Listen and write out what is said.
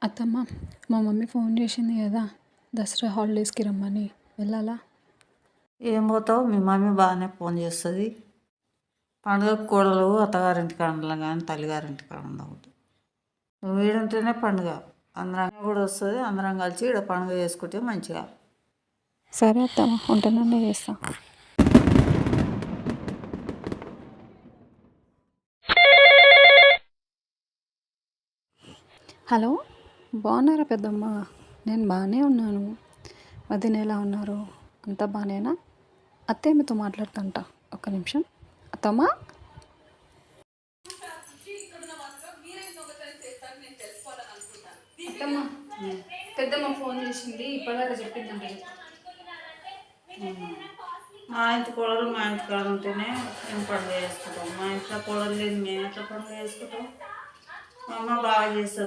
అత్తమ్మ, మా mummy phone చేసింది కదా దసరా హాలిడేస్కి రమ్మని. వెళ్ళాలా? ఏం పోతావు? మీ మమ్మీ బాగానే ఫోన్ చేస్తుంది. పండుగ కోడలు అత్తగారింటికి అనడం కానీ తల్లిగారింటికి అనడం. నువ్వు వీడుంటేనే పండుగ, అందరం కూడా వస్తుంది. అందరం కలిసి ఇక్కడ పండుగ చేసుకుంటే మంచిగా. సరే అత్తమ్మ, ఉంటున్నానే చేస్తా. హలో, బాగున్నారా పెద్దమ్మ? నేను బాగానే ఉన్నాను. వదిన ఎలా ఉన్నారు? అంతా బాగానేనా? అత్తయ్య మీతో మాట్లాడుతుంట, ఒక్క నిమిషం. అత్తమ్మ, అత్తమ్మ, పెద్దమ్మ ఫోన్ చేసింది, ఇప్పటిదాకా చెప్పిందండి. మా ఇంటి కోడలు మా ఇంటి కాడ ఉంటేనే మేము పండుగ చేసుకుంటాం. మా ఇంట్లో కోడలు లేదు, మేము ఎట్లా పండుగ చేసుకుంటాం? మా అమ్మ బాగా చేస్తుంది.